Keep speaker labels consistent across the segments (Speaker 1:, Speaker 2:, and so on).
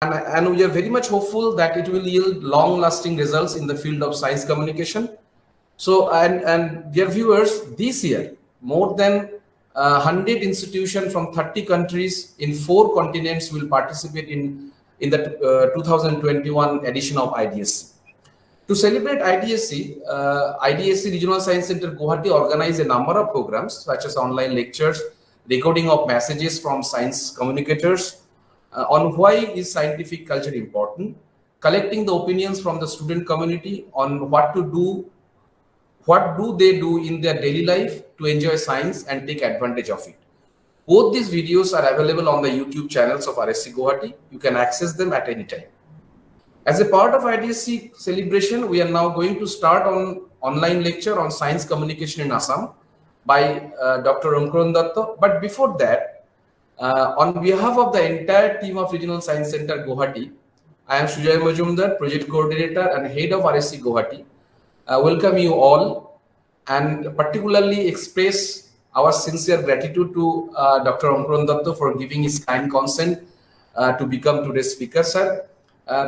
Speaker 1: and we are very much hopeful that it will yield long-lasting results in the field of science communication. So, and dear viewers, this year, more than 100 institutions from 30 countries in 4 continents will participate in the 2021 edition of IDSC. To celebrate IDSC, IDSC Regional Science Center Guwahati organized a number of programs such as online lectures, recording of messages from science communicators, on why is scientific culture important, collecting the opinions from the student community on what do they do in their daily life to enjoy science and take advantage of it. Both these videos are available on the YouTube channels of RSC Guwahati. You can access them at any time. As a part of IDSC celebration, we are now going to start on online lecture on science communication in Assam by Dr. Ankuran Dutta. But before that, on behalf of the entire team of Regional Science Center Guwahati, I am Sujay Majumdar, Project Coordinator and Head of RSC Guwahati. Welcome you all and particularly express our sincere gratitude to Dr. Ankuran Dutta for giving his kind consent to become today's speaker, sir.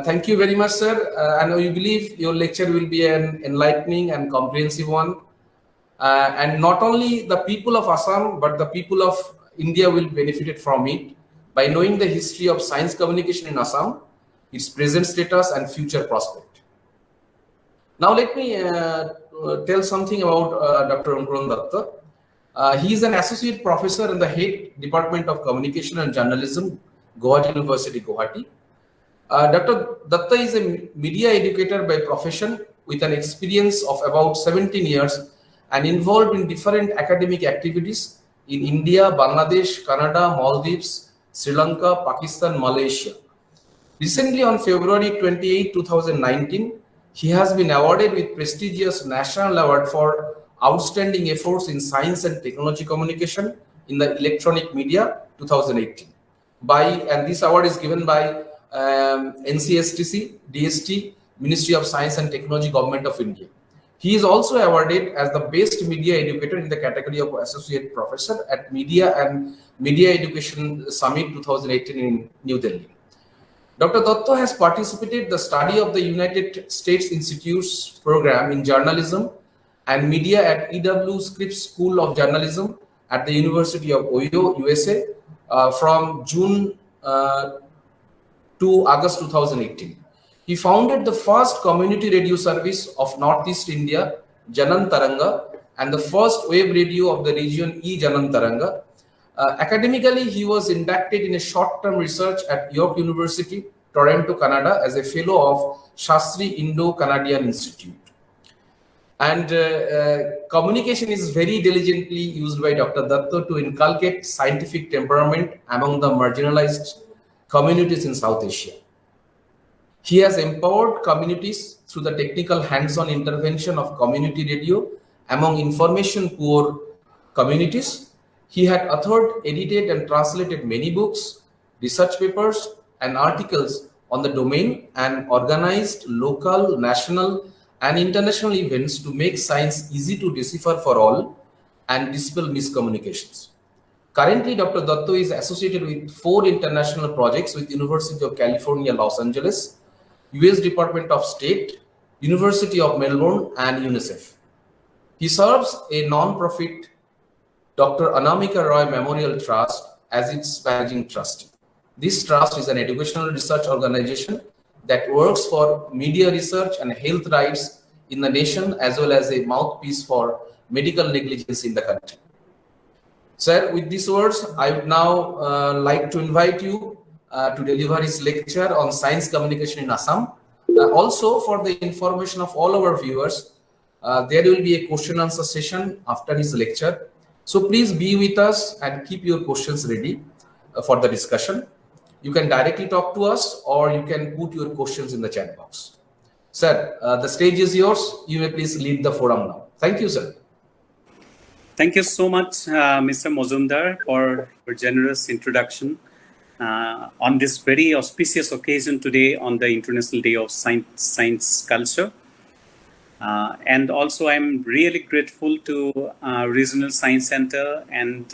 Speaker 1: Thank you very much, sir. And we believe your lecture will be an enlightening and comprehensive one. And not only the people of Assam, but the people of India will benefit from it by knowing the history of science communication in Assam, its present status and future prospect. Now let me tell something about Dr. Ankuran Dutta. He is an associate professor in the head Department of Communication and Journalism, Guwahati University, Guwahati. Dr. Dutta is a media educator by profession with an experience of about 17 years and involved in different academic activities in India, Bangladesh, Canada, Maldives, Sri Lanka, Pakistan, Malaysia. Recently, on February 28, 2019, he has been awarded with prestigious National Award for Outstanding Efforts in Science and Technology Communication in the Electronic Media 2018. And this award is given by NCSTC, DST, Ministry of Science and Technology, Government of India. He is also awarded as the Best Media Educator in the category of Associate Professor at Media and Media Education Summit 2018 in New Delhi. Dr. Dutta has participated in the study of the United States Institute's program in journalism and media at E.W. Scripps School of Journalism at the University of Ohio, USA, from June to August 2018. He founded the first community radio service of Northeast India, Janan Taranga, and the first web radio of the region Janan Taranga. Academically, he was inducted in a short-term research at York University, Toronto, Canada, as a fellow of Shastri Indo-Canadian Institute. And communication is very diligently used by Dr. Dutta to inculcate scientific temperament among the marginalized communities in South Asia. He has empowered communities through the technical hands-on intervention of community radio among information-poor communities. He had authored, edited, and translated many books, research papers, and articles on the domain and organized local, national, and international events to make science easy to decipher for all and dispel miscommunications. Currently, Dr. Dutta is associated with 4 international projects with University of California, Los Angeles, US Department of State, University of Melbourne, and UNICEF. He serves a non-profit Dr. Anamika Roy Memorial Trust as its managing trustee. This trust is an educational research organization that works for media research and health rights in the nation, as well as a mouthpiece for medical negligence in the country. Sir, with these words, I would now like to invite you to deliver his lecture on science communication in Assam. Also, for the information of all our viewers, there will be a question answer session after his lecture. So please be with us and keep your questions ready for the discussion. You can directly talk to us or you can put your questions in the chat box. Sir, the stage is yours. You may please lead the forum now. Thank you, sir.
Speaker 2: Thank you so much, Mr. Majumdar, for your generous introduction on this very auspicious occasion today on the International Day of Science Culture. And also, I'm really grateful to Regional Science Center and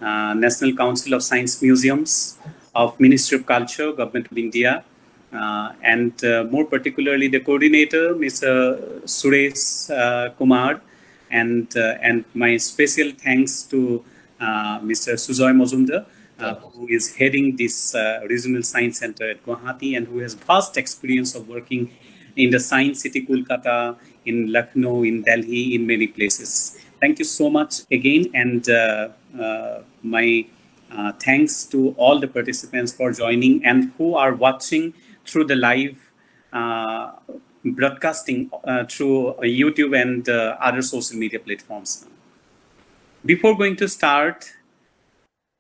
Speaker 2: National Council of Science Museums of Ministry of Culture, Government of India, and more particularly the coordinator, Mr. Suresh Kumar, and my special thanks to Mr. Sujoy Mazumdar, who is heading this regional science center at Guwahati and who has vast experience of working in the Science City Kolkata, in Lucknow, in Delhi, in many places. Thank you so much again, and my thanks to all the participants for joining and who are watching through the live broadcasting through YouTube and other social media platforms. Before going to start,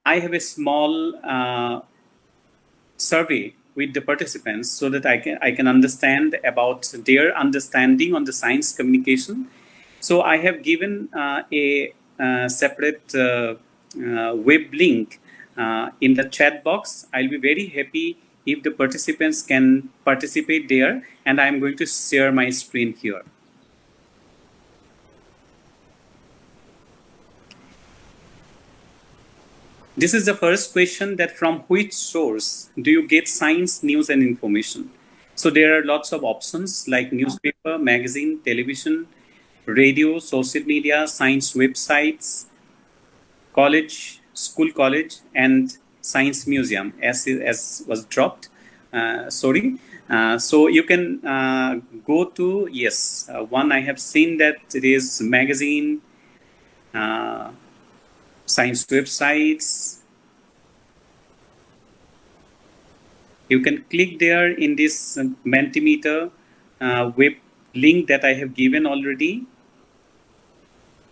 Speaker 2: I have a small survey with the participants so that I can understand about their understanding on the science communication. So I have given a separate web link in the chat box. I'll be very happy if the participants can participate there, and I'm going to share my screen here. This is the first question, that from which source do you get science news and information? So there are lots of options like newspaper, magazine, television, radio, social media, science websites, college, school college, and science museum, as was dropped. Sorry. So you can go to, yes, one I have seen that it is magazine, science websites. You can click there in this Mentimeter web link that I have given already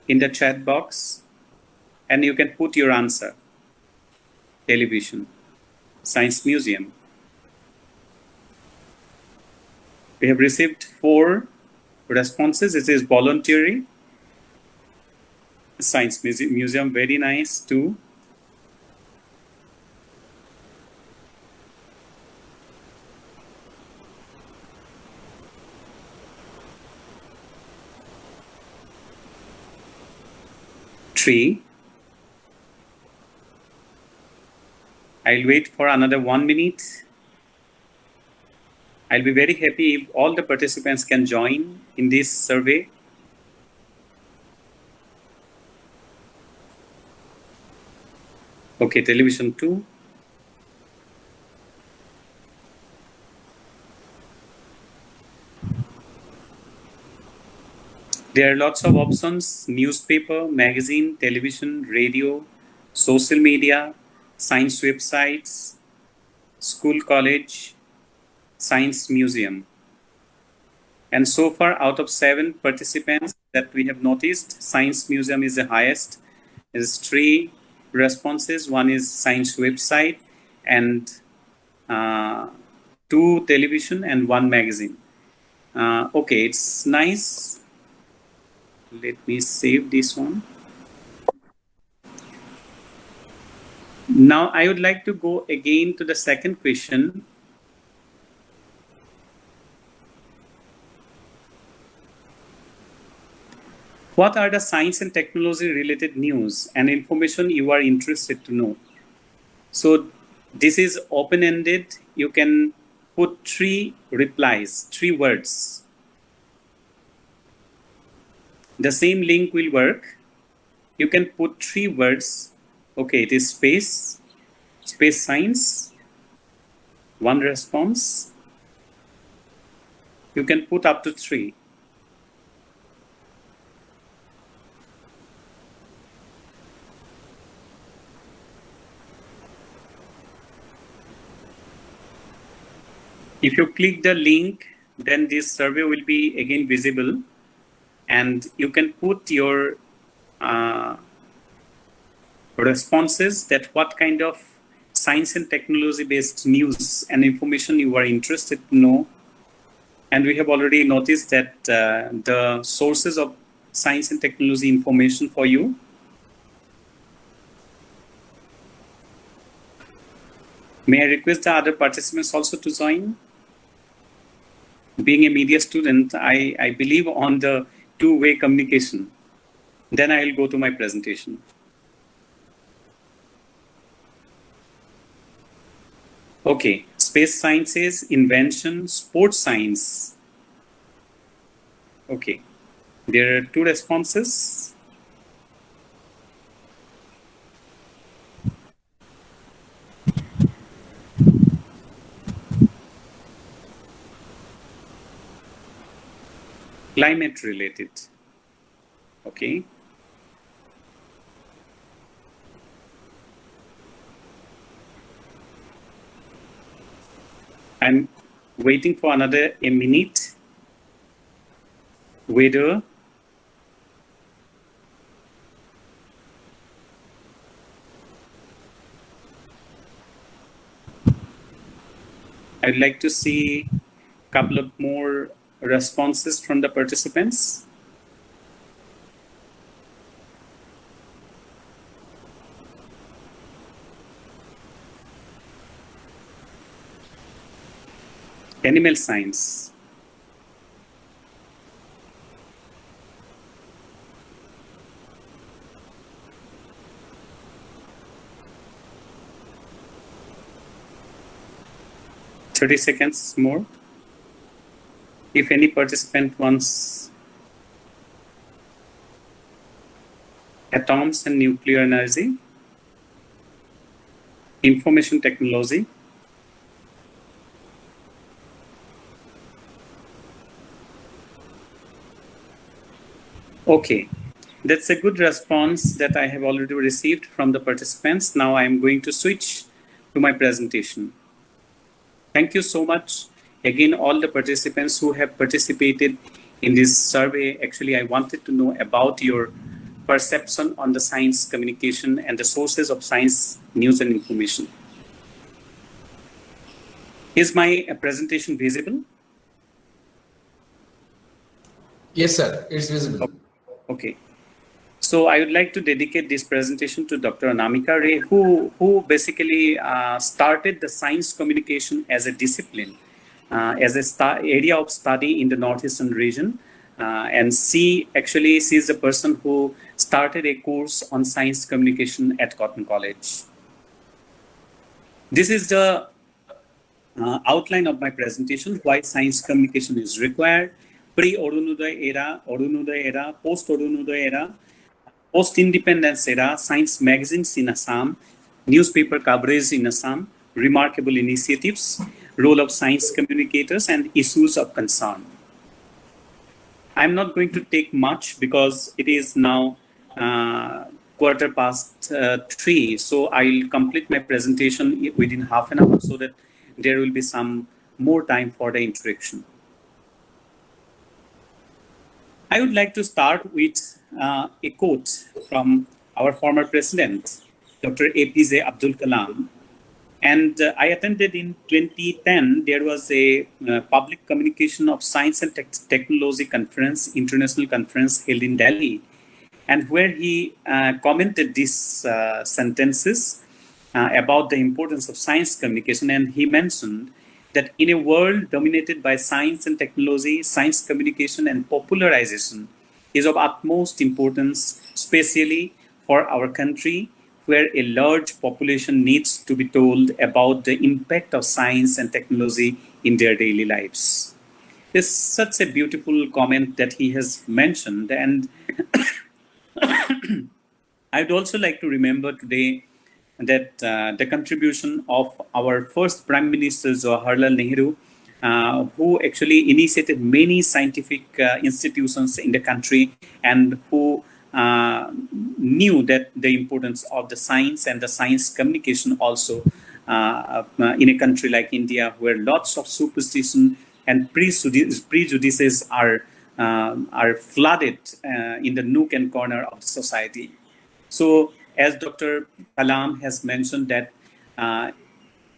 Speaker 2: in the chat box, and you can put your answer. Television, science museum. We have received 4 responses. It is voluntary. Science museum, very nice too. Tree. I'll wait for another 1 minute. I'll be very happy if all the participants can join in this survey. Okay, television 2. There are lots of options: newspaper, magazine, television, radio, social media, science websites, school college, science museum. And so far, out of 7 participants that we have noticed, science museum is the highest. There is 3 responses. 1 is science website, and 2 television, and 1 magazine. Okay, it's nice. Let me save this one. Now I would like to go again to the second question. What are the science and technology related news and information you are interested to know? So this is open-ended. You can put 3 replies, 3 words. The same link will work. You can put 3 words. Okay, it is space science, 1 response. You can put up to 3. If you click the link, then this survey will be again visible, and you can put your responses, that what kind of science and technology based news and information you are interested to know. And we have already noticed that the sources of science and technology information for you. May I request the other participants also to join? Being a media student, I believe on the two-way communication. Then I will go to my presentation. Okay, space sciences, invention, sports science. Okay, there are two responses. Climate related. Okay. I'm waiting for another a minute. Weather. I'd like to see a couple of more responses from the participants. Animal science. Thirty seconds more. If any participant wants atoms and nuclear energy, information technology, okay, that's a good response that I have already received from the participants. Now I am going to switch to my presentation. Thank you so much. Again, all the participants who have participated in this survey. Actually, I wanted to know about your perception on the science communication and the sources of science news and information. Is my presentation visible?
Speaker 1: Yes, sir. It's visible.
Speaker 2: Okay. So I would like to dedicate this presentation to Dr. Anamika Ray, who basically started the science communication as a discipline, as a area of study in the Northeastern region. And she's the person who started a course on science communication at Cotton College. This is the outline of my presentation, why science communication is required, pre-Urunudai era, post-Urunudai era, post-independence era, science magazines in Assam, newspaper coverage in Assam, remarkable initiatives, role of science communicators, and issues of concern. I'm not going to take much because it is now 3:15, so I'll complete my presentation within half an hour so that there will be some more time for the introduction. I would like to start with a quote from our former president, Dr. APJ Abdul Kalam. And I attended in 2010, there was a public communication of science and technology conference, international conference held in Delhi, and where he commented these sentences about the importance of science communication. And he mentioned that in a world dominated by science and technology, science communication and popularization is of utmost importance, especially for our country, where a large population needs to be told about the impact of science and technology in their daily lives. It's such a beautiful comment that he has mentioned. And I'd also like to remember today that the contribution of our first Prime Minister, Jawaharlal Nehru, who actually initiated many scientific institutions in the country and who knew that the importance of the science and the science communication also in a country like India, where lots of superstition and prejudices are flooded in the nook and corner of the society. So, as Dr. Kalam has mentioned, that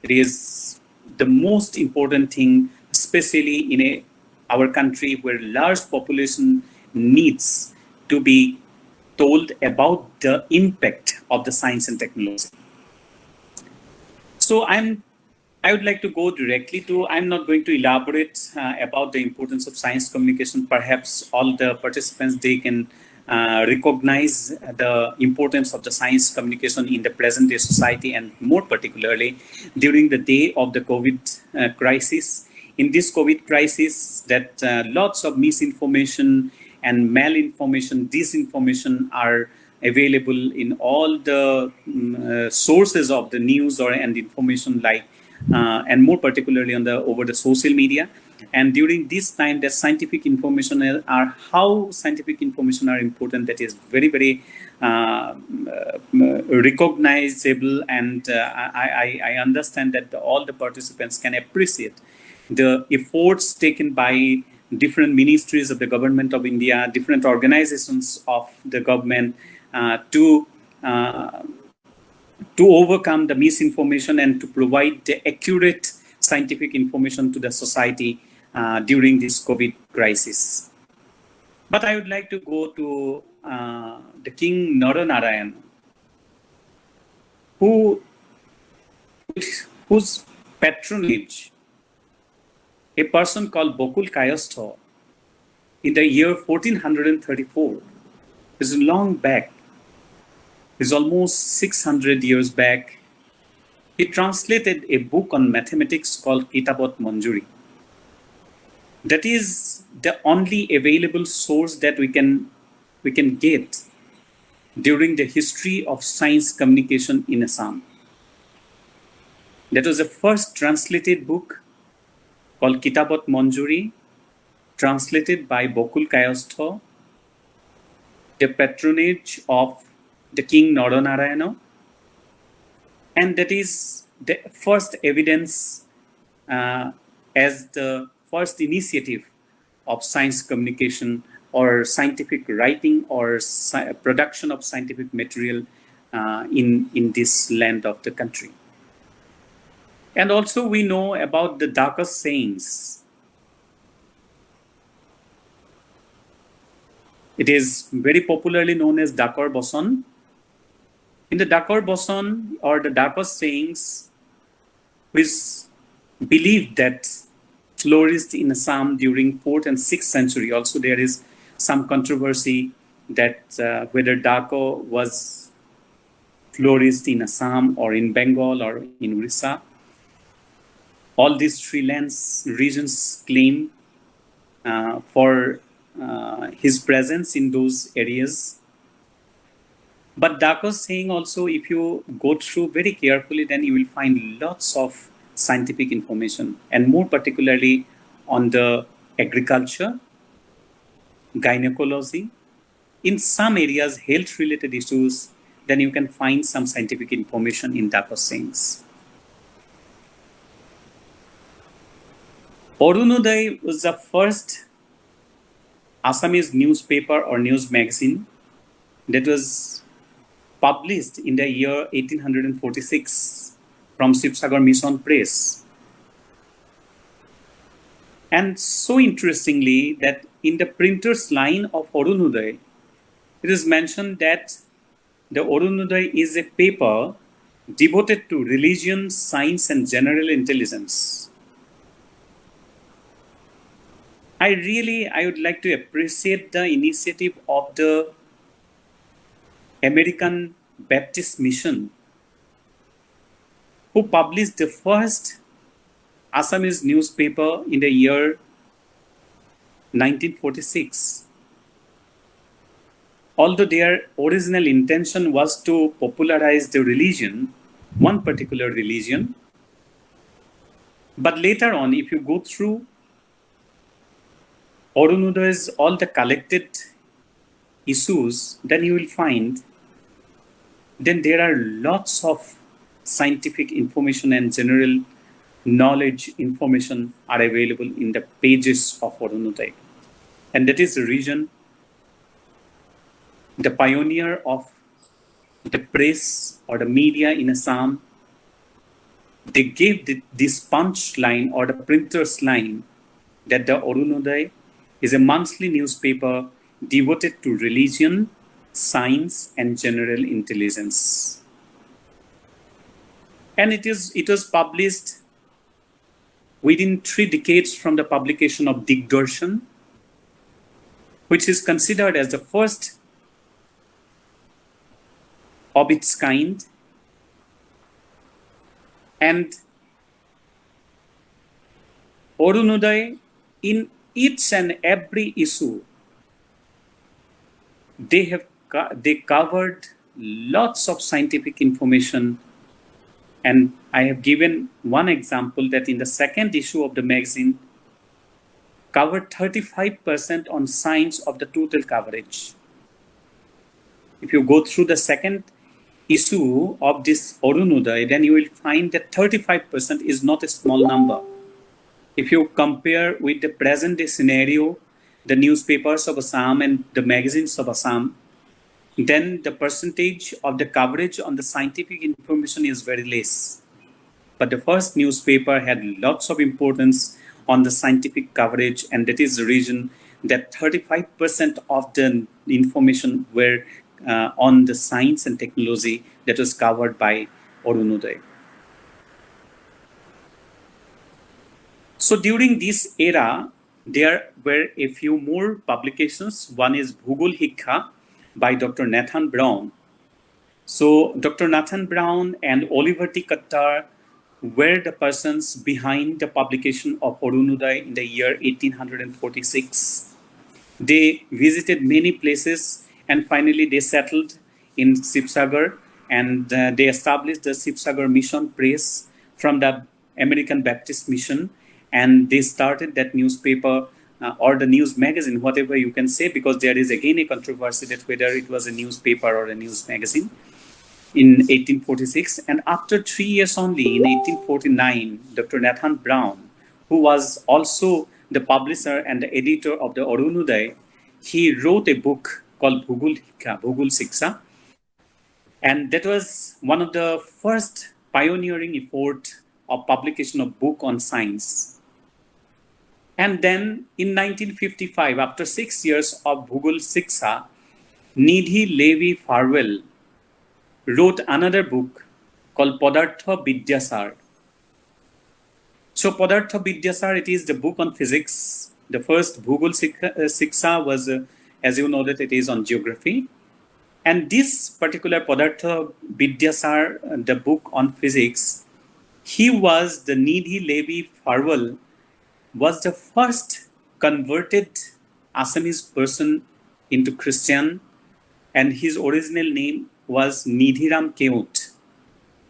Speaker 2: it is the most important thing, especially in our country where large population needs to be told about the impact of the science and technology. So I would like to go directly to, I'm not going to elaborate about the importance of science communication. Perhaps all the participants, they can recognize the importance of the science communication in the present day society, and more particularly during the day of the COVID crisis. In this COVID crisis, that lots of misinformation and malinformation, disinformation are available in all the sources of the news and information, like and more particularly on the over the social media. And during this time, that scientific information are how scientific information are important. That is very, very recognizable, and I understand that all the participants can appreciate the efforts taken by different ministries of the government of India, different organizations of the government to overcome the misinformation and to provide the accurate scientific information to the society during this COVID crisis. But I would like to go to the King Naranarayan, whose patronage a person called Bokul Kayastha in the year 1434 is long back, is almost 600 years back. He translated a book on mathematics called Kitabat Manjuri. That is the only available source that we can get during the history of science communication in Assam. That was the first translated book called Kitabat Manjuri, translated by Bokul Kayastha, the patronage of the King Naranarayana, and that is the first evidence as the first initiative of science communication or scientific writing or production of scientific material in this land of the country. And also we know about the Dakar sayings. It is very popularly known as Dakar Boson. In the Dakar Boson or the Dakar sayings, which believed that flourished in Assam during 4th and 6th century. Also, there is some controversy that whether Dakar was flourished in Assam or in Bengal or in Orissa. All these three regions claim for his presence in those areas. But Dako's saying also, if you go through very carefully, then you will find lots of scientific information, and more particularly on the agriculture, gynecology, in some areas, health-related issues, then you can find some scientific information in Dako's sayings. Urunudai was the first Assamese newspaper or news magazine that was published in the year 1846 from Shivsagar Mission Press. And so interestingly that in the printer's line of Urunudai, it is mentioned that the Urunudai is a paper devoted to religion, science, and general intelligence. I would like to appreciate the initiative of the American Baptist Mission, who published the first Assamese newspaper in the year 1946. Although their original intention was to popularize the religion, one particular religion, but later on, if you go through Urunudai's all the collected issues, then you will find then there are lots of scientific information and general knowledge information are available in the pages of Urunudai. And that is the reason the pioneer of the press or the media in Assam, they gave this punch line or the printer's line that the Urunudai is a monthly newspaper devoted to religion, science, and general intelligence. And it was published within 3 decades from the publication of Digdarshan, which is considered as the first of its kind, and Urunudai, in each and every issue, they covered lots of scientific information. And I have given one example that in the second issue of the magazine covered 35% on science of the total coverage. If you go through the second issue of this Urunudai, then you will find that 35% is not a small number. If you compare with the present day scenario, the newspapers of Assam and the magazines of Assam, then the percentage of the coverage on the scientific information is very less. But the first newspaper had lots of importance on the scientific coverage, and that is the reason that 35% of the information were on the science and technology that was covered by Urunudai. So during this era, there were a few more publications. One is Bhugol Hikha by Dr. Nathan Brown. So Dr. Nathan Brown and Oliver T. Kattar were the persons behind the publication of Urunudai in the year 1846. They visited many places and finally they settled in Sibsagar, and they established the Sibsagar Mission Press from the American Baptist Mission, and they started that newspaper or the news magazine, whatever you can say, because there is again a controversy that whether it was a newspaper or a news magazine, in 1846. And after 3 years only, in 1849, Dr. Nathan Brown, who was also the publisher and the editor of the Urunudai, he wrote a book called Bhugol Shiksha. And that was one of the first pioneering effort of publication of book on science. And then in 1955, after 6 years of Bhugol Shiksha, Nidhi Levi Farwell wrote another book called Padartha Vidyasar. So Padartha Vidyasar, it is the book on physics. The first Bhugol Shiksha was, as you know, that it is on geography. And this particular Padartha Vidyasar, the book on physics, he was the Nidhi Levi Farwell, was the first converted Assamese person into Christian, and his original name was Nidhiram Keut.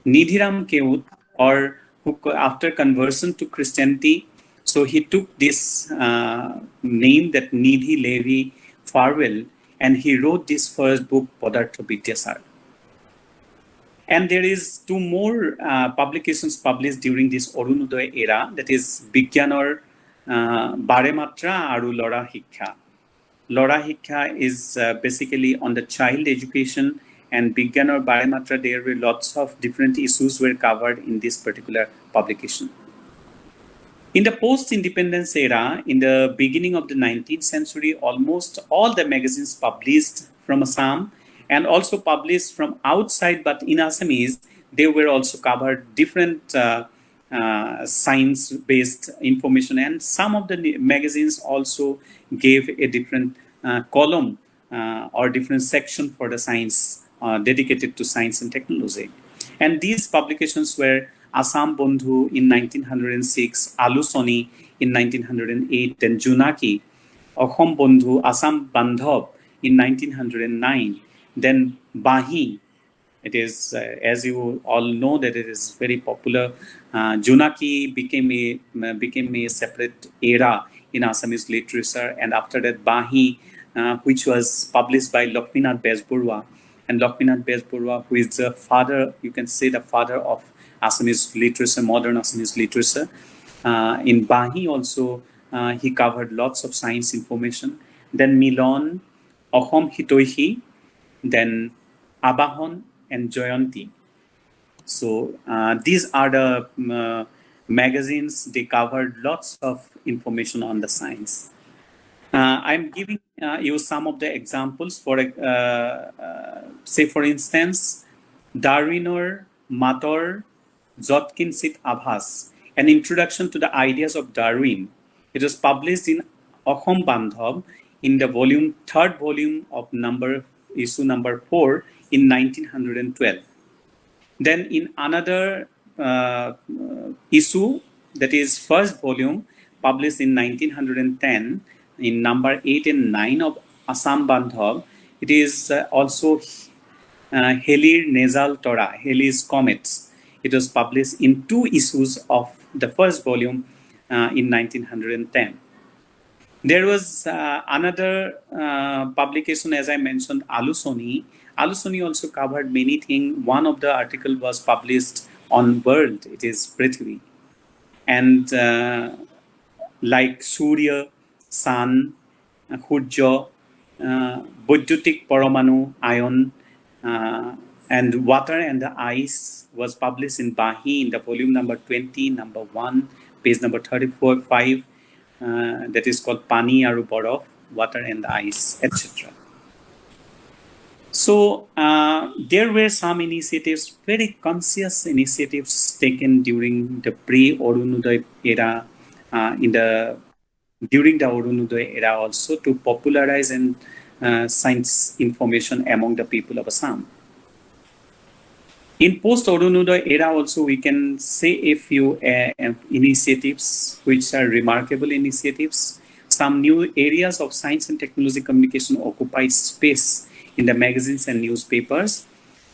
Speaker 2: Nidhiram Keut, or who after conversion to Christianity, so he took this name, that Nidhi Levi Farwell, and he wrote this first book, Padartha Vidyasar. And there is two more publications published during this Urunudai era, that is Bigyanor Barematra Aru Lora Hikha. Lora Hikha is basically on the child education, and Bigyanor Barematra, there were lots of different issues were covered in this particular publication. In the post-independence era, in the beginning of the 19th century, almost all the magazines published from Assam and also published from outside, but in Assamese, they were also covered different science-based information, and some of the magazines also gave a different column or different section for the science dedicated to science and technology. And these publications were Assam Bondhu in 1906, Alusoni in 1908, then Junaki, Akhom Bondhu, Assam Bandhav in 1909, then Bahi. It is, as you all know, that it is very popular. Junaki became a separate era in Assamese literature, and after that Bahi, which was published by Lakshminath Bezburwa, and Lakshminath Bezburwa, who is the father, you can say the father of Assamese literature, modern Assamese literature. In Bahi also, he covered lots of science information. Then Milon, Ahom Hitoihi, then Abahon, and Jayanti. So these are the magazines. They covered lots of information on the science. I'm giving you some of the examples. For say, for instance, Darwinor Mator Jotkin Sit Abhas, an introduction to the ideas of Darwin. It was published in Akhom Bandhav in the third volume of issue number 4 in 1912. Then in another issue, that is first volume, published in 1910 in number 8 and 9 of Assam Bandhav, it is also Helir Nasal Torah, Heli's Comets. It was published in 2 issues of the first volume in 1910. There was another publication, as I mentioned, Alusoni. Alusoni also covered many things. One of the article was published on world, it is Prithvi. And like Surya, Sun, Hurja, Bodhutik Paramanu, Ion, and Water and the Ice was published in Bahi in the volume number 20, number 1, page number 34, 5. That is called Pani Aru Borof, Water and Ice, etc. So there were some initiatives, very conscious initiatives taken during the pre-Urunudai era, during the Urunudai era also, to popularize and science information among the people of Assam. In post-Urunudai era also, we can say a few initiatives which are remarkable initiatives. Some new areas of science and technology communication occupied space in the magazines and newspapers.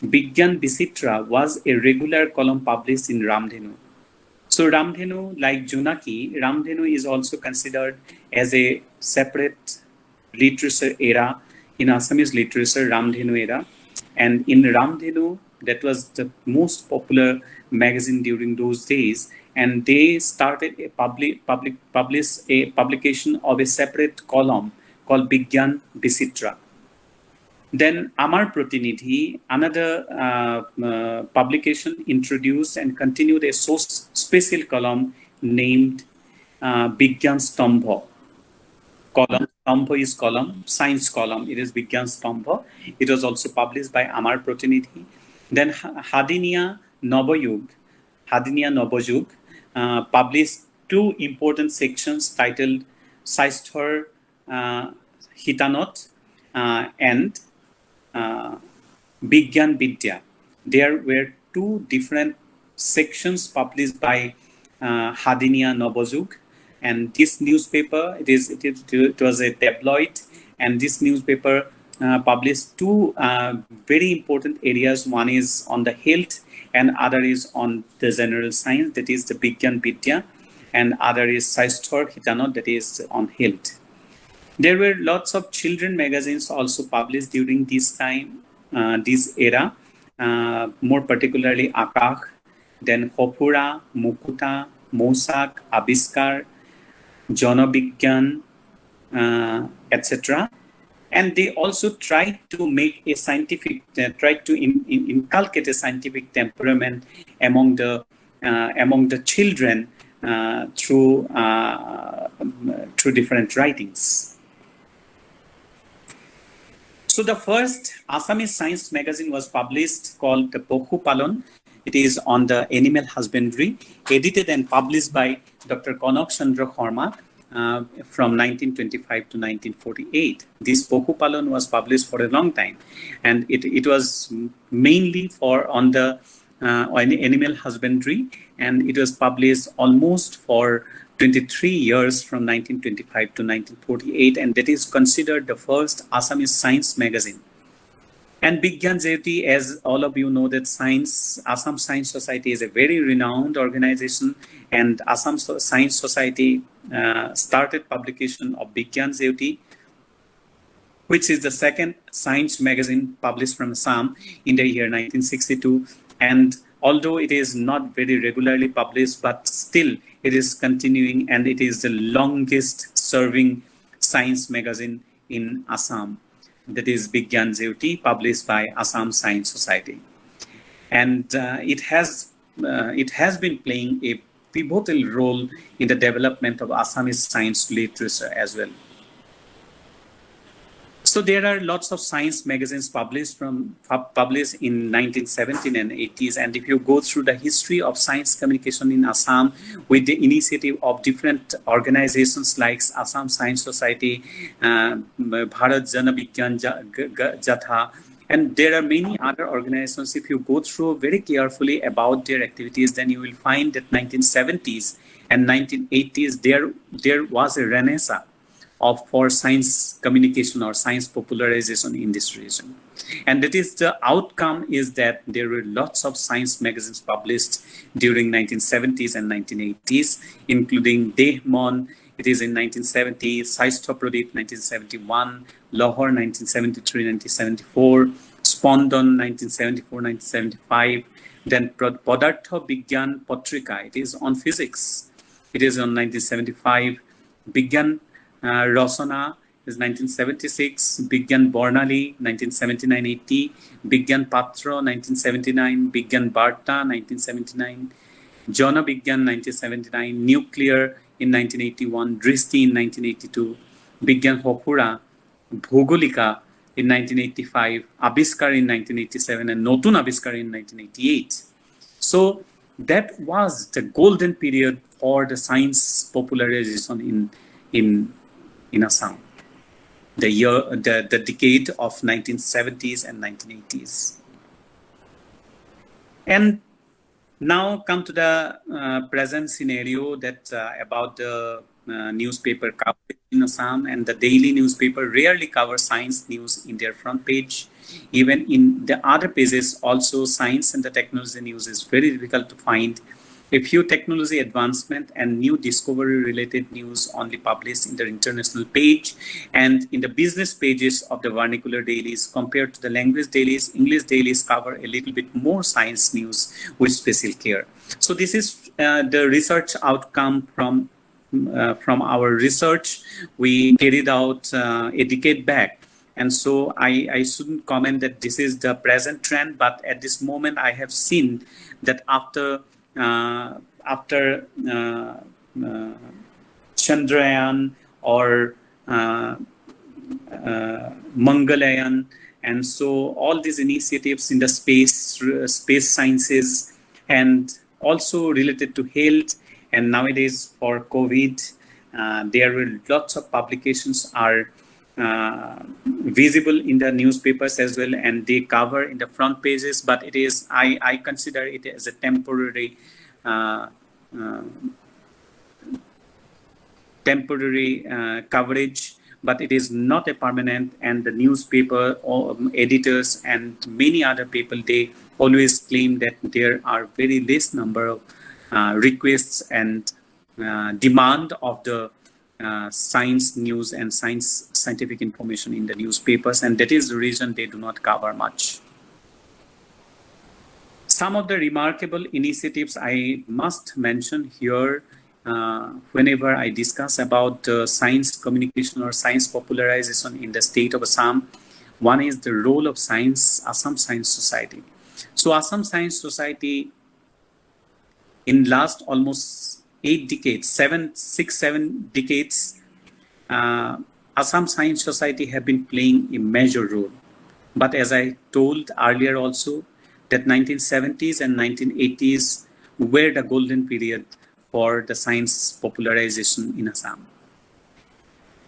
Speaker 2: Bigyan Bisitra was a regular column published in Ramdhenu. So Ramdhenu, like Junaki, Ramdhenu is also considered as a separate literature era in Assamese literature, Ramdhenu era. And in Ramdhenu, that was the most popular magazine during those days, and they started a published a publication of a separate column called Bigyan Bisitra. Then Amar Pratinidhi, another publication, introduced and continued a special column named Bigyan Stambha. Stambha is column, science column. It is Bigyan Stambha. It was also published by Amar Pratinidhi. Then Hadinia Navayug published 2 important sections titled Saisthor Hitanot and Bigyan Vidya. There were 2 different sections published by Hadinia Navayug, and this newspaper, it was a tabloid, and this newspaper published 2 very important areas. One is on the health and other is on the general science, that is the Bigyan Vidya, and other is Saisthor Hitanot, that is on health. There were lots of children magazines also published during this time, this era, more particularly Akakh, then Hopura, Mukuta, Mosak, Abiskar, Janabigyan, etc. And they also tried to make a scientific, tried to inculcate a scientific temperament among the children through different writings. So the first Assamese science magazine was published called the Pohu Palon. It is on the animal husbandry, edited and published by Dr. Kanak Chandra Kharma. From 1925 to 1948. This Pohu Palon was published for a long time, and it was mainly on the animal husbandry, and it was published almost for 23 years from 1925 to 1948, and that is considered the first Assamese science magazine. And Bigyan Jyoti, as all of you know, that Assam Science Society is a very renowned organization, and Assam Science Society started publication of Bigyan Jyoti, which is the second science magazine published from Assam in the year 1962. And although it is not very regularly published, but still it is continuing, and it is the longest serving science magazine in Assam. That is Bigyan Jyoti, published by Assam Science Society. And it has been playing a pivotal role in the development of Assamese science literature as well. So there are lots of science magazines published in 1917 and 80s. And if you go through the history of science communication in Assam with the initiative of different organizations like Assam Science Society, Bharat Jana Bigyan Jatha, And there are many other organizations. If you go through very carefully about their activities, then you will find that 1970s and 1980s, there was a renaissance for science communication or science popularization in this region. And that is the outcome is that there were lots of science magazines published during 1970s and 1980s, including Dehmon, it is in 1970, Saistoprodit 1971, Lahore 1973, 1974, Spondon 1974, 1975, then Padartha Bigyan Patrika, it is on physics, it is on 1975, Bigyan Rosana is 1976, Bigyan Bornali 1979-80, Bigyan Patra 1979, Bigyan Barta 1979, Jona Bigyan 1979, Nuclear in 1981, Dristi in 1982, Bigyan Hopura, Bhogolika in 1985, Abiskar in 1987, and Notun Abiskar in 1988. So that was the golden period for the science popularization in Assam. The decade of 1970s and 1980s. And now come to the present scenario that about the newspaper coverage in Assam, and the daily newspaper rarely covers science news in their front page. Even in the other pages also, science and the technology news is very difficult to find. A few technology advancement and new discovery related news only published in the international page, and in the business pages of the vernacular dailies. Compared to the language dailies, English dailies cover a little bit more science news with special care. So this is the research outcome from our research we carried out a decade back. And so I shouldn't comment that this is the present trend, but at this moment I have seen that after Chandrayaan or Mangalayan, and so all these initiatives in the space sciences, and also related to health, and nowadays for COVID, there were lots of publications are visible in the newspapers as well, and they cover in the front pages, but it is, I consider it as a temporary coverage, but it is not a permanent. And the newspaper editors and many other people, they always claim that there are very less number of requests and demand of the science news and scientific information in the newspapers, and that is the reason they do not cover much. Some of the remarkable initiatives I must mention here whenever I discuss about science communication or science popularization in the state of Assam. One is the role of science, Assam Science Society. So Assam Science Society in last almost 8 decades, 7 decades, Assam Science Society have been playing a major role. But as I told earlier also, that 1970s and 1980s were the golden period for the science popularization in Assam.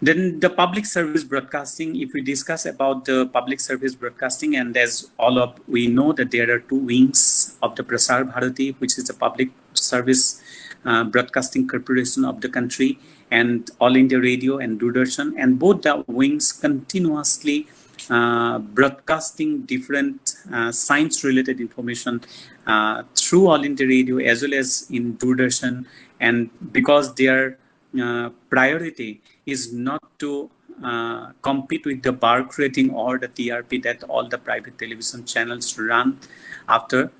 Speaker 2: Then the public service broadcasting, if we discuss about the public service broadcasting, and as all of we know that there are 2 wings of the Prasar Bharati, which is the public service broadcasting corporation of the country, and All India Radio and Doordarshan, and both the wings continuously broadcasting different science-related information through All India Radio as well as in Doordarshan, and because their priority is not to compete with the bark rating or the TRP that all the private television channels run after,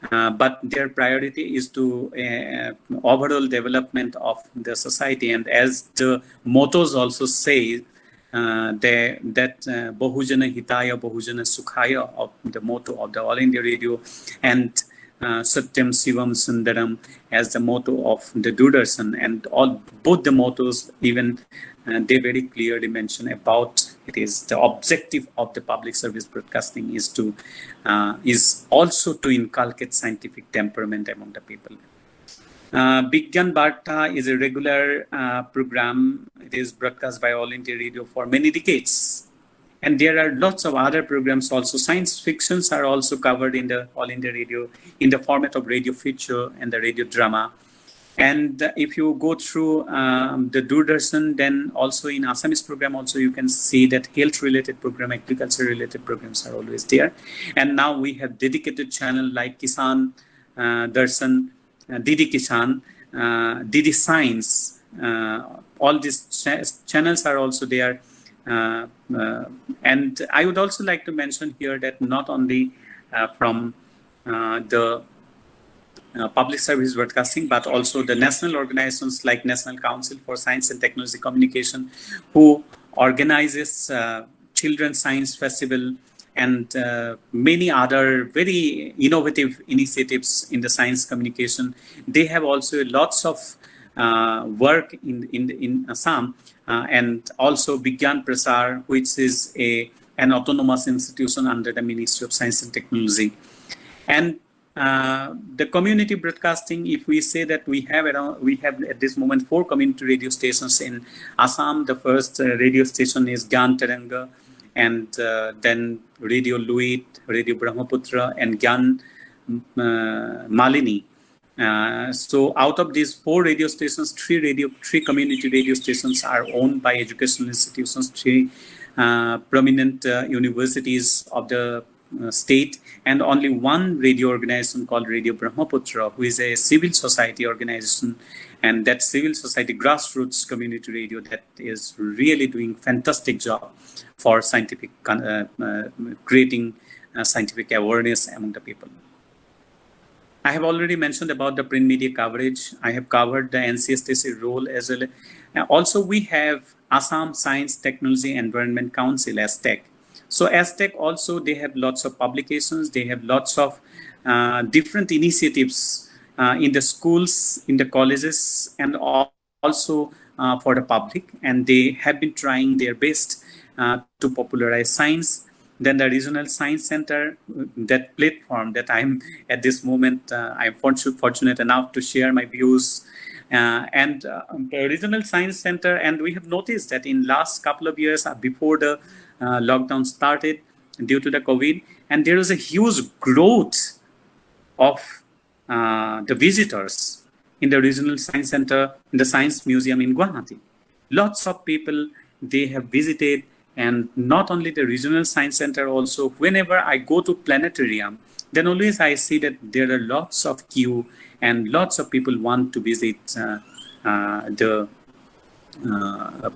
Speaker 2: but their priority is to overall development of the society. And as the mottos also say, that Bahujana Hitaya, Bahujana Sukhaya of the motto of the All India Radio, and Satyam Sivam Sundaram as the motto of the Doordarshan, and both the mottos, even they very clearly mention about it is the objective of the public service broadcasting is to is also to inculcate scientific temperament among the people. Bigyan Barta is a regular program. It is broadcast by All India Radio for many decades. And there are lots of other programs also. Science fictions are also covered in the All India Radio in the format of radio feature and the radio drama. And if you go through the Doordarshan, then also in Assamese program also you can see that health-related program, agriculture-related programs are always there. And now we have dedicated channel like Kisan Darshan, Didi Kisan, Didi Science. All these channels are also there. And I would also like to mention here that not only from the public service broadcasting, but also the national organizations like National Council for Science and Technology Communication, who organizes Children's Science Festival and many other very innovative initiatives in the science communication. They have also lots of work in Assam, and also Vigyan Prasar, which is an autonomous institution under the Ministry of Science and Technology. And the community broadcasting, if we say that we have at this moment 4 community radio stations in Assam. The first radio station is Gyan Taranga, and then Radio Luit, Radio Brahmaputra, and Gyan Malini. So out of these 4 radio stations, 3 community radio stations are owned by educational institutions, 3 prominent universities of the state, and only 1 radio organization called Radio Brahmaputra, who is a civil society organization, and that civil society grassroots community radio that is really doing fantastic job for scientific creating scientific awareness among the people. I have already mentioned about the print media coverage. I have covered the NCSTC role as well. Also, we have Assam Science Technology Environment Council, ASTEC. So ASTEC also, they have lots of publications. They have lots of different initiatives in the schools, in the colleges, and also for the public. And they have been trying their best to popularize science. Then the Regional Science Center, that platform that I'm at this moment, I'm fortunate enough to share my views. And the Regional Science Center, and we have noticed that in last couple of years before the lockdown started due to the COVID, and there was a huge growth of the visitors in the Regional Science Center, in the Science Museum in Guwahati. Lots of people, they have visited. And not only the Regional Science Center, also whenever I go to planetarium, then always I see that there are lots of queue and lots of people want to visit the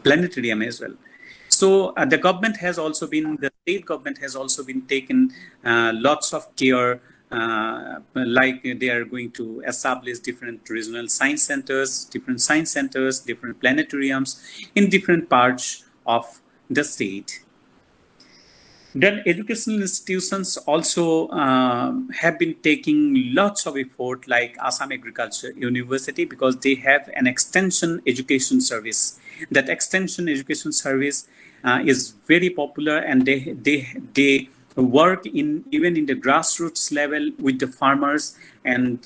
Speaker 2: planetarium as well. So the government has also been, the state government has also been taken lots of care, like they are going to establish different regional science centers, different planetariums in different parts of the state. Then educational institutions also have been taking lots of effort, like Assam Agriculture University, because they have an extension education service. That extension education service is very popular, and they work even in the grassroots level with the farmers, and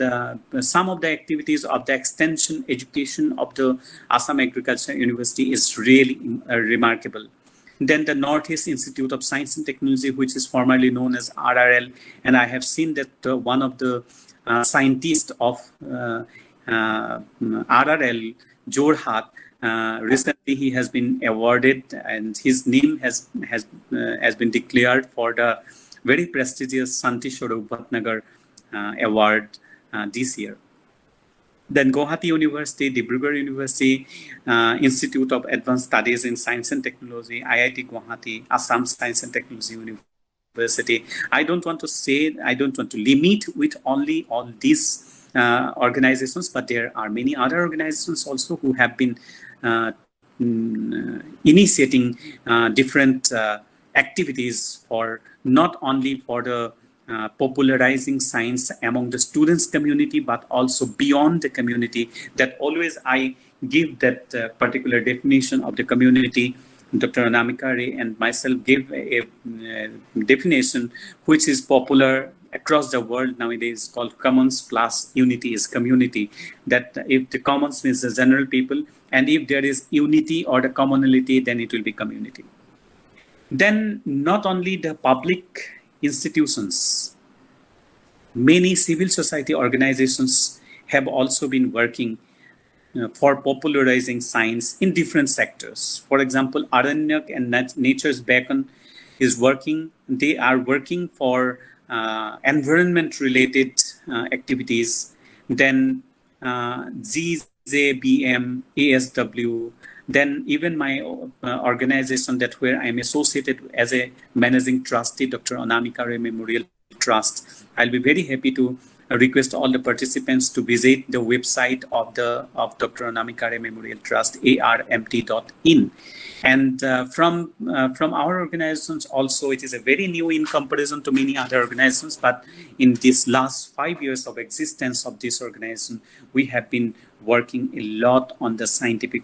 Speaker 2: some of the activities of the extension education of the Assam Agriculture University is really remarkable. Then the Northeast Institute of Science and Technology, which is formerly known as RRL. And I have seen that one of the scientists of RRL, Jorhat, recently he has been awarded, and his name has been declared for the very prestigious Santi Swarup Bhatnagar award this year. Then Guwahati University, Dibrugarh University, Institute of Advanced Studies in Science and Technology, IIT Guwahati, Assam Science and Technology University. I don't want to limit with only all these organizations, but there are many other organizations also who have been initiating different activities for not only for the popularizing science among the students community, but also beyond the community. That always I give that particular definition of the community. Dr. Anamika Ray and myself give a definition which is popular across the world nowadays, called commons plus unity is community. That if the commons means the general people, and if there is unity or the commonality, then it will be community. Then not only the public institutions, many civil society organizations have also been working for popularizing science in different sectors. For example, Aranyak and Nature's Beacon is working. They are working for environment-related activities. Then GZBM, ASW. Then even my organization that where I'm associated as a managing trustee, Dr. Anamika Ray Memorial Trust. I'll be very happy to request all the participants to visit the website of Dr. Anamika Ray Memorial Trust, armt.in. And from our organizations also, it is a very new in comparison to many other organizations, but in this last 5 years of existence of this organization, we have been working a lot on the scientific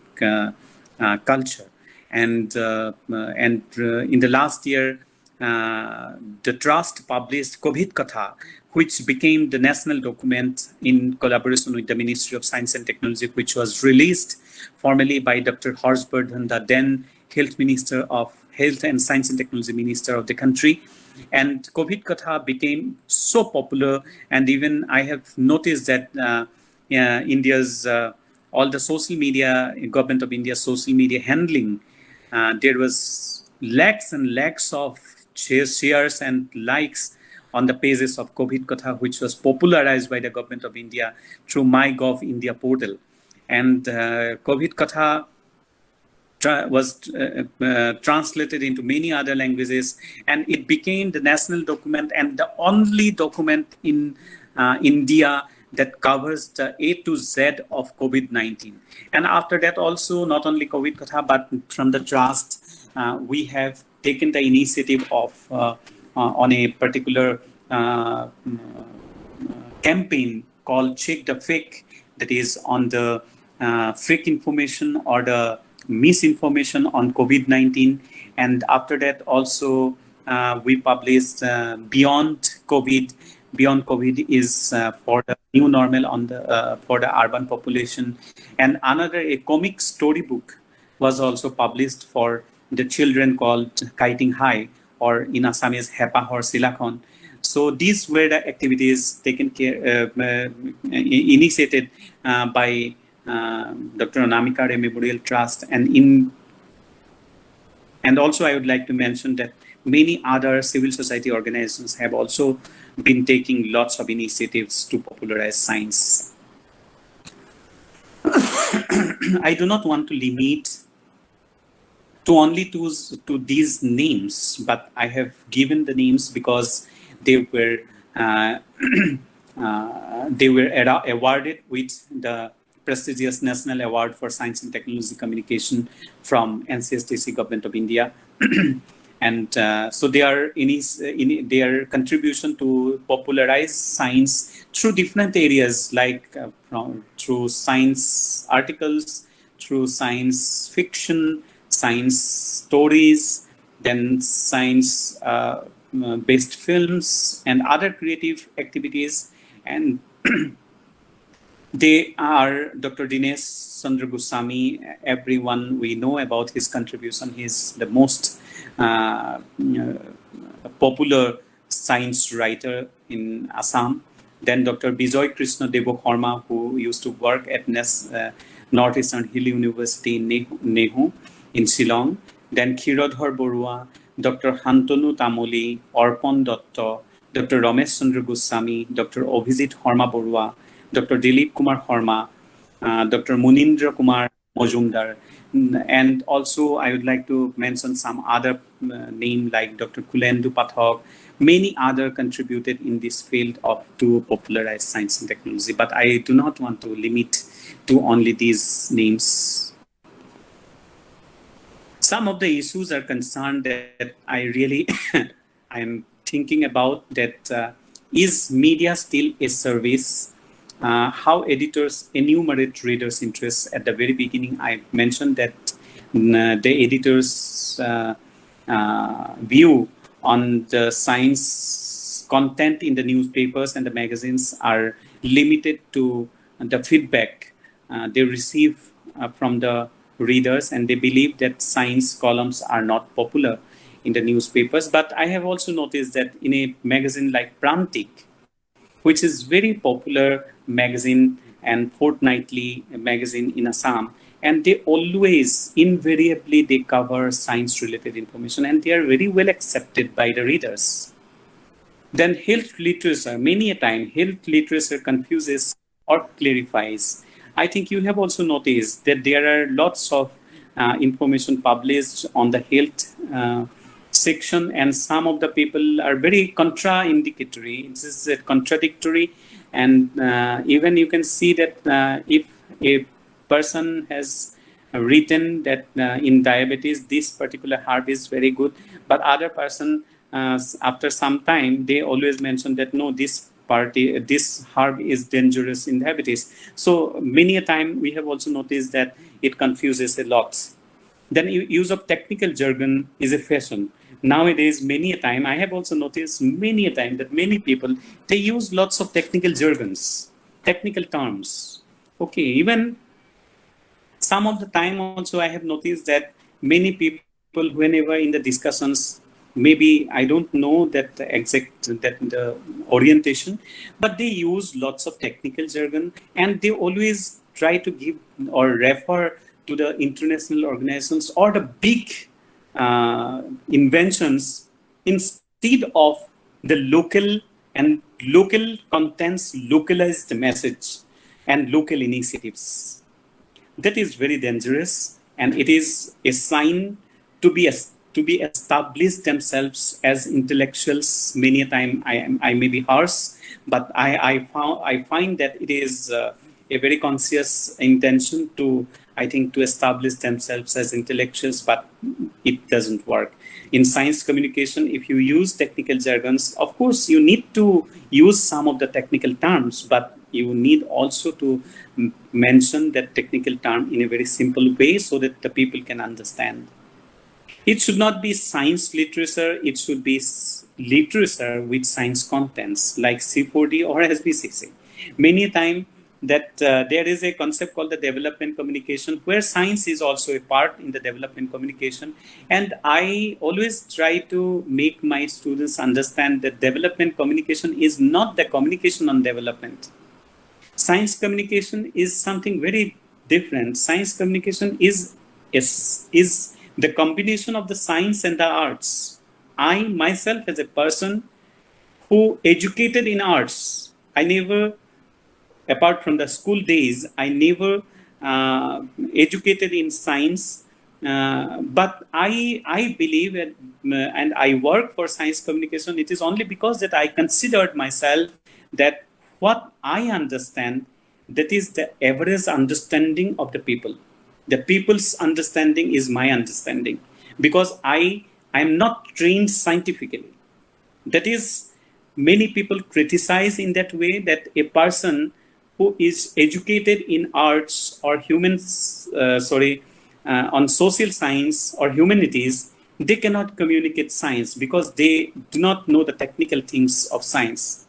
Speaker 2: culture. And in the last year, the trust published COVID Katha, which became the national document in collaboration with the Ministry of Science and Technology, which was released formally by Dr. Harshvardhan, the then Health and Science and Technology Minister of the country. And COVID Katha became so popular, and even I have noticed that India's all the social media, government of India's social media handling, there was lakhs and lakhs of shares and likes on the pages of COVID Katha, which was popularized by the government of India through MyGov India portal. And COVID Katha was translated into many other languages, and it became the national document and the only document in India that covers the A to Z of COVID-19. And after that also, not only COVID Katha, but from the trust, we have taken the initiative of on a particular campaign called Check the Fake, that is on the fake information or the misinformation on COVID-19. And after that also, we published Beyond COVID. Beyond COVID is for the new normal on the for the urban population. And another, a comic storybook was also published for the children called Kiting High, or in Assamese Hepa or Silakon. So these were the activities taken care, initiated by Dr. Anamika Ray Memorial Trust, and also I would like to mention that many other civil society organizations have also been taking lots of initiatives to popularize science. I do not want to limit to only to these names, but I have given the names because they were awarded with the prestigious National Award for Science and Technology Communication from NCSTC Government of India. And so their contribution to popularize science through different areas, like through science articles, through science fiction, science stories, then science based films and other creative activities. And they are Dr. Dinesh Chandra Goswami. Everyone, we know about his contribution. He is the most popular science writer in Assam. Then Dr. Bijoy Krishna Debokharma, who used to work at Northeastern Hill University in Nehu in Shillong. Then Khirodhar Borua, Dr. Hantanu Tamoli, Arpan Dutta, Dr. Ramesh Chandra Goswami, Dr. Obhijit Harma Borua, Dr. Dilip Kumar Harma, Dr. Munindra Kumar Mojumdar. And also I would like to mention some other name like Dr. Kulendu Pathak. Many other contributed in this field to popularize science and technology, but I do not want to limit to only these names. Some of the issues are concerned that I really I am thinking about, that is media still a service? How editors enumerate readers' interests. At the very beginning, I mentioned that the editors' view on the science content in the newspapers and the magazines are limited to the feedback they receive from the readers, and they believe that science columns are not popular in the newspapers. But I have also noticed that in a magazine like Prantik, which is very popular magazine and fortnightly magazine in Assam, and they always invariably they cover science related information, and they are very well accepted by the readers. Then health literature, many a time health literature confuses or clarifies. I think you have also noticed that there are lots of information published on the health section, and some of the people are very contraindicatory. This is contradictory, and even you can see that if a person has written that in diabetes this particular herb is very good, but other person after some time they always mention that no, this herb is dangerous in diabetes. So many a time we have also noticed that it confuses a lot. Then use of technical jargon is a fashion nowadays. Many a time I have also noticed many a time that many people, they use lots of technical jargons, technical terms. Okay, even some of the time also I have noticed that many people, whenever in the discussions, maybe I don't know that the exact that the orientation, but they use lots of technical jargon, and they always try to give or refer to the international organizations or the big inventions instead of the local, and local contents, localized message and local initiatives. That is very dangerous, and it is a sign to be established themselves as intellectuals. Many a time I may be harsh, but I find that it is a very conscious intention to, I think, to establish themselves as intellectuals, but it doesn't work. In science communication, if you use technical jargons, of course you need to use some of the technical terms, but you need also to mention that technical term in a very simple way so that the people can understand. It should not be science literature, it should be literature with science contents like C4D or SB6A. Many a time that there is a concept called the development communication, where science is also a part in the development communication. And I always try to make my students understand that development communication is not the communication on development. Science communication is something very different. Science communication is the combination of the science and the arts. I myself, as a person who educated in arts, I never, apart from the school days, I never educated in science. But I believe and I work for science communication. It is only because that I considered myself that what I understand, that is the average understanding of the people. The people's understanding is my understanding, because I am not trained scientifically. That is, many people criticize in that way that a person who is educated in arts or on social science or humanities, they cannot communicate science because they do not know the technical things of science.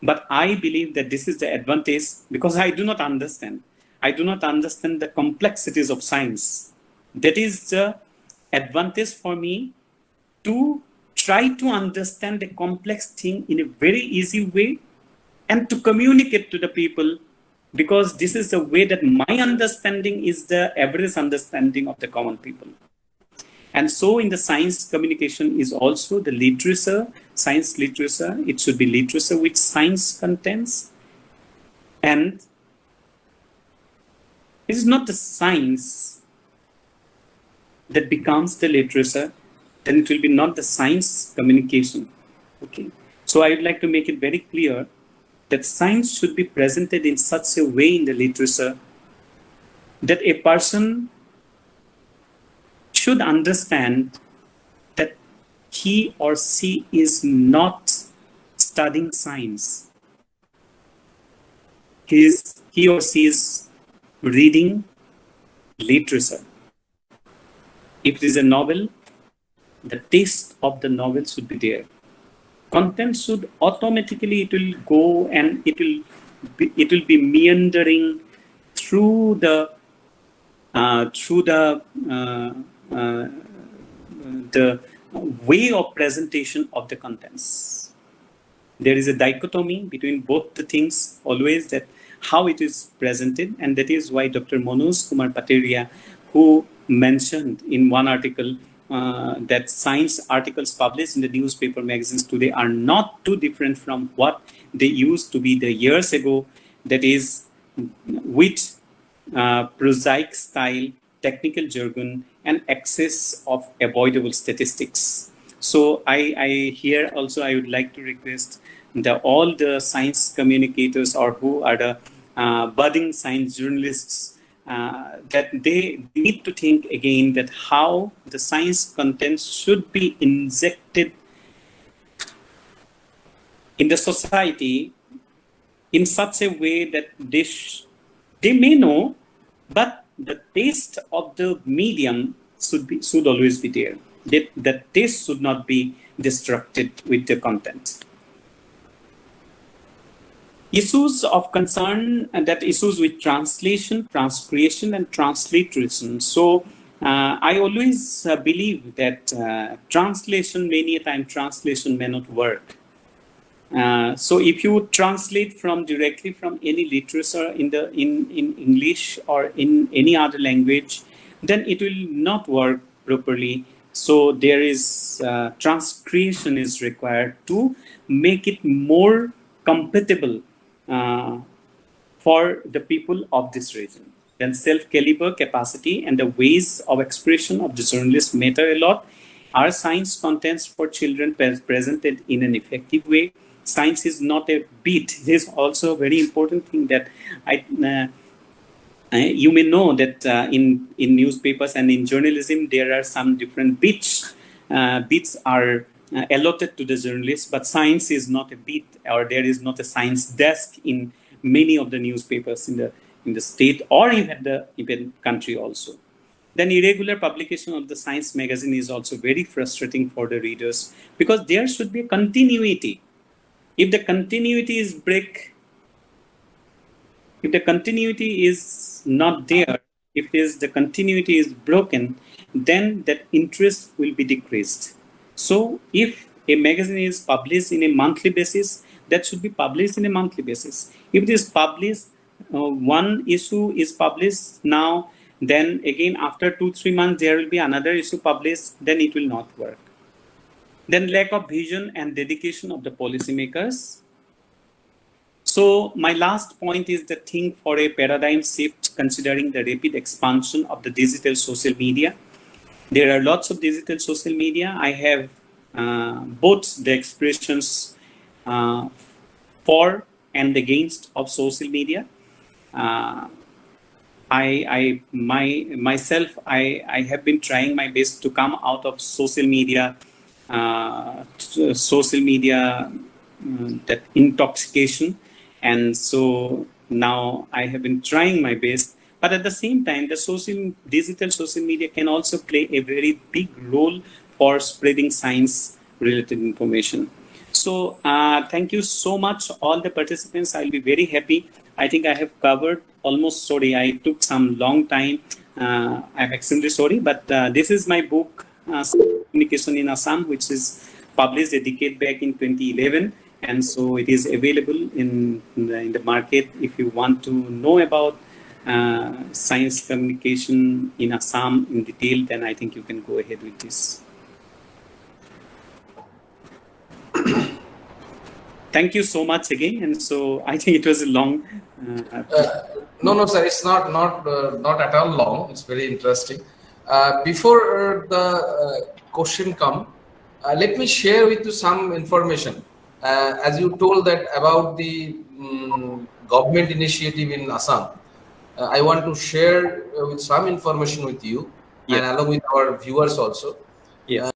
Speaker 2: But I believe that this is the advantage, because I do not understand. I do not understand the complexities of science. That is the advantage for me, to try to understand a complex thing in a very easy way and to communicate to the people, because this is the way that my understanding is the average understanding of the common people. And so in the science communication is also the literature, science literature. It should be literature with science contents. And it is not the science that becomes the literature, then it will be not the science communication. Okay. So I would like to make it very clear that science should be presented in such a way in the literature that a person should understand that he or she is not studying science. He or she is reading literature. If it is a novel, the taste of the novel should be there. Content should automatically, it will go and it will be meandering through the way of presentation of the contents. There is a dichotomy between both the things always, that how it is presented, and that is why Dr. Manoj Kumar Pateria, who mentioned in one article that science articles published in the newspaper magazines today are not too different from what they used to be the years ago, that is with prosaic style, technical jargon, and excess of avoidable statistics. So I here also I would like to request all the science communicators, or who are the budding science journalists, that they need to think again that how the science content should be injected in the society in such a way that they may know, but the taste of the medium should always be there. That taste should not be destructed with the content. Issues of concern, and that issues with translation, transcreation, and transliteration. So I always believe that many a time translation may not work. So if you translate directly from any literature in English or in any other language, then it will not work properly. So there is transcreation is required to make it more compatible for the people of this region. Then self-caliber capacity and the ways of expression of the journalist matter a lot. Are science contents for children presented in an effective way? Science is not a beat. This is also a very important thing that you may know that in newspapers and in journalism, there are some different beats. Beats are allotted to the journalists, but science is not a beat, or there is not a science desk in many of the newspapers in the state or even the country also. Then irregular publication of the science magazine is also very frustrating for the readers, because there should be a continuity. If the continuity is not there, if the continuity is broken, then that interest will be decreased. So if a magazine is published in a monthly basis, that should be published in a monthly basis. If it is published, one issue is published now, then again after 2-3 months there will be another issue published, then it will not work. Then lack of vision and dedication of the policymakers. So my last point is the thing for a paradigm shift, considering the rapid expansion of the digital social media. There are lots of digital social media. I have both the expressions for and against of social media. I have been trying my best to come out of social media that intoxication, and so now I have been trying my best. But at the same time, the digital social media can also play a very big role for spreading science-related information. So thank you so much, all the participants. I'll be very happy. I think I have covered almost, sorry, I took some long time. I'm extremely sorry, but this is my book, Communication in Assam, which is published a decade back in 2011. And so it is available in the market. If you want to know about science communication in Assam in detail, then I think you can go ahead with this. Thank you so much again. And so I think it was a long.
Speaker 1: No, sir, it's not at all long. It's very interesting. Before the question come, let me share with you some information. As you told that about the government initiative in Assam, I want to share with some information with you, and along with our viewers also.
Speaker 2: Yes.